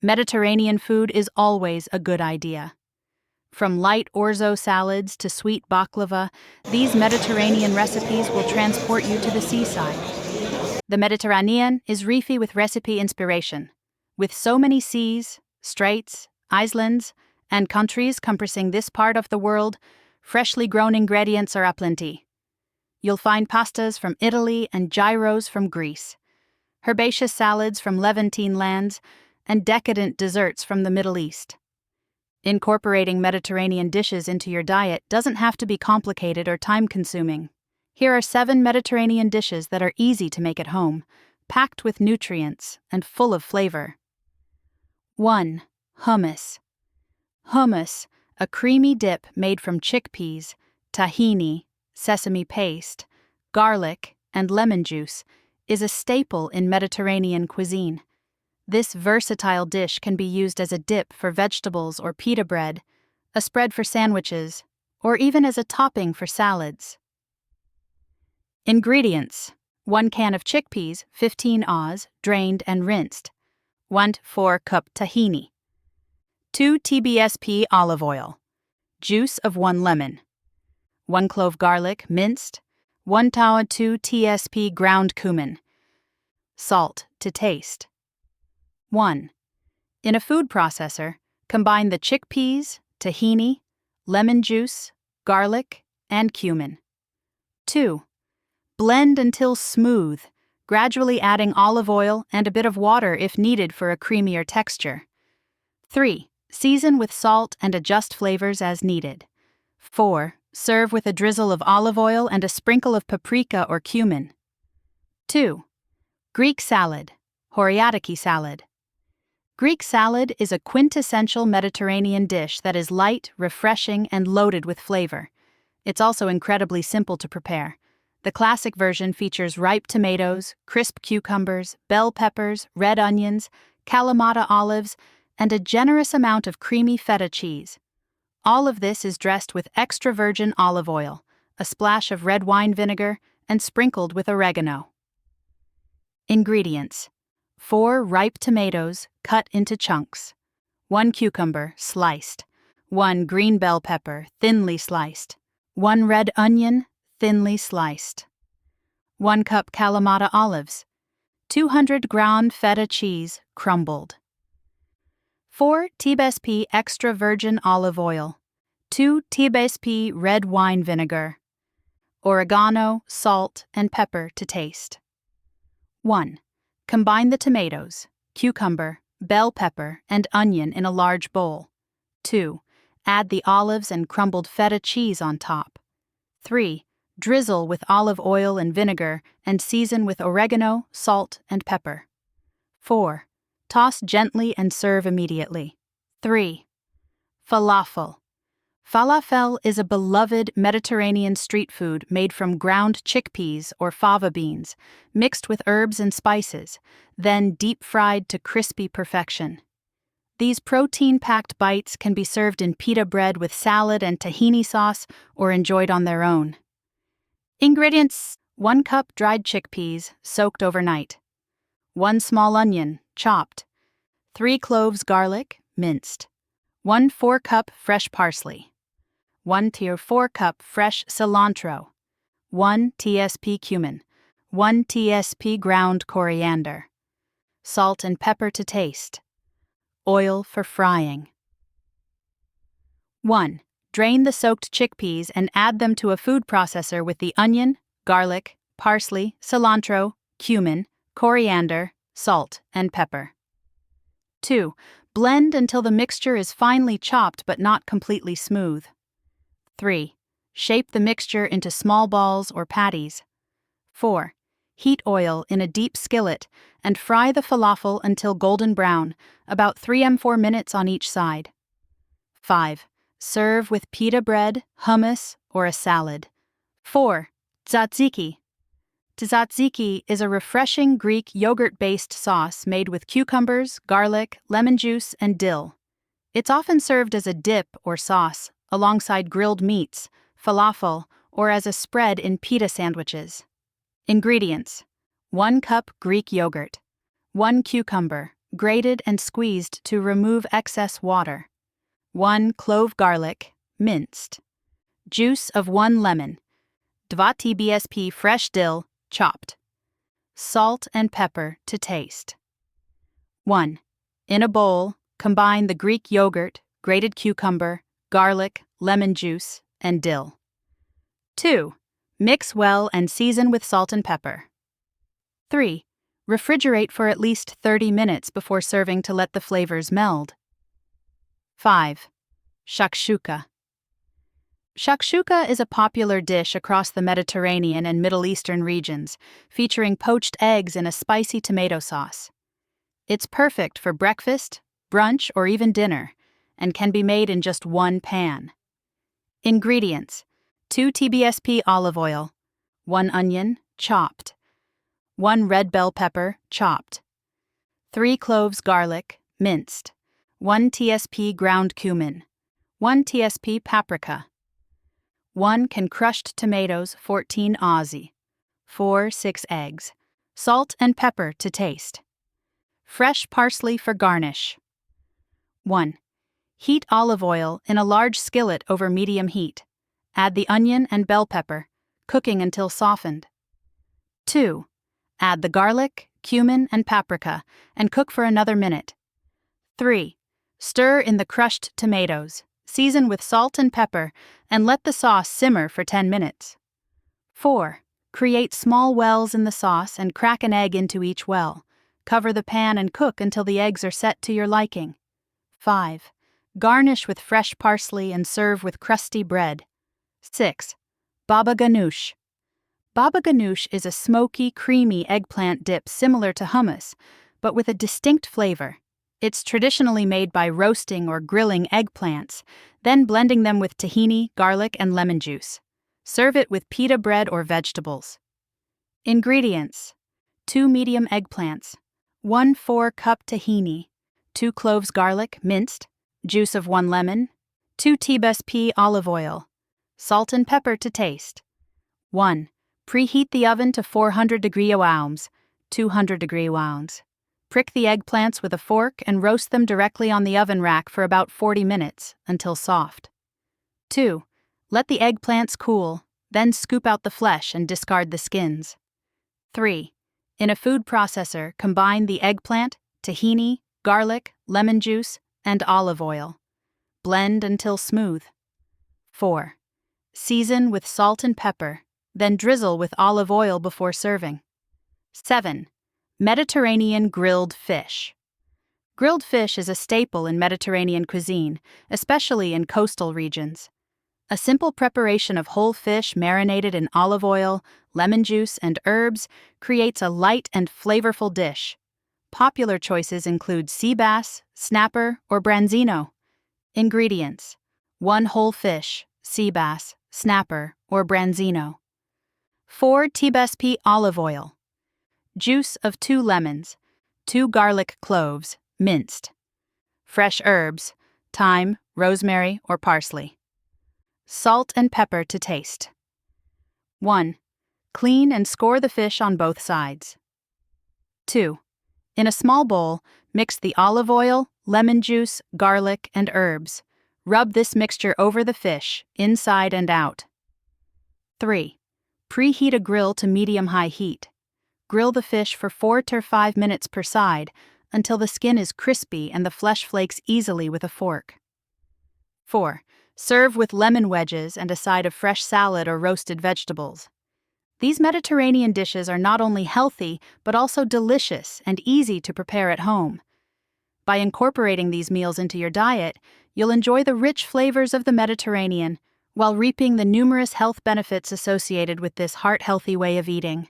Mediterranean food is always a good idea. From light orzo salads to sweet baklava, these Mediterranean recipes will transport you to the seaside. The Mediterranean is reefy with recipe inspiration. With so many seas, straits, islands, and countries compassing this part of the world, freshly grown ingredients are aplenty. You'll find pastas from Italy and gyros from Greece, herbaceous salads from Levantine lands, and decadent desserts from the Middle East. Incorporating Mediterranean dishes into your diet doesn't have to be complicated or time-consuming. Here are 7 Mediterranean dishes that are easy to make at home, packed with nutrients and full of flavor. 1. Hummus. Hummus, a creamy dip made from chickpeas, tahini, sesame paste, garlic, and lemon juice, is a staple in Mediterranean cuisine. This versatile dish can be used as a dip for vegetables or pita bread, a spread for sandwiches, or even as a topping for salads. Ingredients: 1 can of chickpeas, 15 oz, drained and rinsed. 1/4 cup tahini. 2 tbsp olive oil. Juice of 1 lemon. 1 clove garlic, minced. 1 tawa 2 tsp ground cumin. Salt to taste. 1. In a food processor, combine the chickpeas, tahini, lemon juice, garlic, and cumin. 2. Blend until smooth, gradually adding olive oil and a bit of water if needed for a creamier texture. 3. Season with salt and adjust flavors as needed. 4. Serve with a drizzle of olive oil and a sprinkle of paprika or cumin. 2. Greek salad, horiadiki salad. Greek salad is a quintessential Mediterranean dish that is light, refreshing, and loaded with flavor. It's also incredibly simple to prepare. The classic version features ripe tomatoes, crisp cucumbers, bell peppers, red onions, Kalamata olives, and a generous amount of creamy feta cheese. All of this is dressed with extra virgin olive oil, a splash of red wine vinegar, and sprinkled with oregano. Ingredients: 4 ripe tomatoes cut into chunks, 1 cucumber sliced, 1 green bell pepper thinly sliced, 1 red onion thinly sliced, 1 cup Kalamata olives, 200 ground feta cheese crumbled, 4 tbsp extra virgin olive oil, 2 tbsp red wine vinegar, oregano, salt, and pepper to taste. 1. Combine the tomatoes, cucumber, bell pepper, and onion in a large bowl. 2. Add the olives and crumbled feta cheese on top. 3. Drizzle with olive oil and vinegar and season with oregano, salt, and pepper. 4. Toss gently and serve immediately. 3. Falafel. Falafel is a beloved Mediterranean street food made from ground chickpeas or fava beans, mixed with herbs and spices, then deep-fried to crispy perfection. These protein-packed bites can be served in pita bread with salad and tahini sauce or enjoyed on their own. Ingredients: 1 cup dried chickpeas, soaked overnight. 1 small onion, chopped. 3 cloves garlic, minced. 1 4-cup fresh parsley. 1 4 cup fresh cilantro, 1 tsp cumin, 1 tsp ground coriander, salt and pepper to taste, oil for frying. 1. Drain the soaked chickpeas and add them to a food processor with the onion, garlic, parsley, cilantro, cumin, coriander, salt, and pepper. 2. Blend until the mixture is finely chopped but not completely smooth. 3. Shape the mixture into small balls or patties. 4. Heat oil in a deep skillet and fry the falafel until golden brown, about 4 minutes on each side. 5. Serve with pita bread, hummus, or a salad. 4. Tzatziki. Tzatziki is a refreshing Greek yogurt-based sauce made with cucumbers, garlic, lemon juice, and dill. It's often served as a dip or sauce, alongside grilled meats, falafel, or as a spread in pita sandwiches. Ingredients: 1 cup Greek yogurt, 1 cucumber, grated and squeezed to remove excess water. 1 clove garlic, minced. Juice of 1 lemon. 2 tsp fresh dill, chopped. Salt and pepper to taste. 1. In a bowl, combine the Greek yogurt, grated cucumber, garlic, lemon juice, and dill. 2. Mix well and season with salt and pepper. 3. Refrigerate for at least 30 minutes before serving to let the flavors meld. 5. Shakshuka. Shakshuka is a popular dish across the Mediterranean and Middle Eastern regions, featuring poached eggs in a spicy tomato sauce. It's perfect for breakfast, brunch, or even dinner, and can be made in just one pan. Ingredients: 2 tsp olive oil, 1 onion, chopped, 1 red bell pepper, chopped, 3 cloves garlic, minced, 1 tsp ground cumin, 1 tsp paprika, 1 can crushed tomatoes, 14 Aussie, 6 eggs, salt and pepper to taste. Fresh parsley for garnish. 1. Heat olive oil in a large skillet over medium heat. Add the onion and bell pepper, cooking until softened. 2. Add the garlic, cumin, and paprika, and cook for another minute. 3. Stir in the crushed tomatoes, season with salt and pepper, and let the sauce simmer for 10 minutes. 4. Create small wells in the sauce and crack an egg into each well. Cover the pan and cook until the eggs are set to your liking. 5. Garnish with fresh parsley and serve with crusty bread. 6. Baba ganoush. Baba ganoush is a smoky, creamy eggplant dip similar to hummus, but with a distinct flavor. It's traditionally made by roasting or grilling eggplants, then blending them with tahini, garlic, and lemon juice. Serve it with pita bread or vegetables. Ingredients: 2 medium eggplants, 1 4-cup tahini, 2 cloves garlic, minced, juice of 1 lemon, 2 tsp olive oil, salt and pepper to taste. 1. Preheat the oven to 400-degree wounds, 200-degree wounds. Prick the eggplants with a fork and roast them directly on the oven rack for about 40 minutes until soft. 2. Let the eggplants cool, then scoop out the flesh and discard the skins. 3. In a food processor, combine the eggplant, tahini, garlic, lemon juice, and olive oil. Blend until smooth. 4. Season with salt and pepper, then drizzle with olive oil before serving. 7. Mediterranean grilled fish. Grilled fish is a staple in Mediterranean cuisine, especially in coastal regions. A simple preparation of whole fish marinated in olive oil, lemon juice, and herbs creates a light and flavorful dish. Popular choices include sea bass, snapper, or branzino. Ingredients: 1 whole fish, sea bass, snapper, or branzino. 4 tsp olive oil. Juice of 2 lemons, 2 garlic cloves, minced. Fresh herbs, thyme, rosemary, or parsley. Salt and pepper to taste. 1. Clean and score the fish on both sides. 2. In a small bowl, mix the olive oil, lemon juice, garlic, and herbs. Rub this mixture over the fish, inside and out. 3. Preheat a grill to medium-high heat. Grill the fish for 4 to 5 minutes per side until the skin is crispy and the flesh flakes easily with a fork. 4. Serve with lemon wedges and a side of fresh salad or roasted vegetables. These Mediterranean dishes are not only healthy, but also delicious and easy to prepare at home. By incorporating these meals into your diet, you'll enjoy the rich flavors of the Mediterranean while reaping the numerous health benefits associated with this heart-healthy way of eating.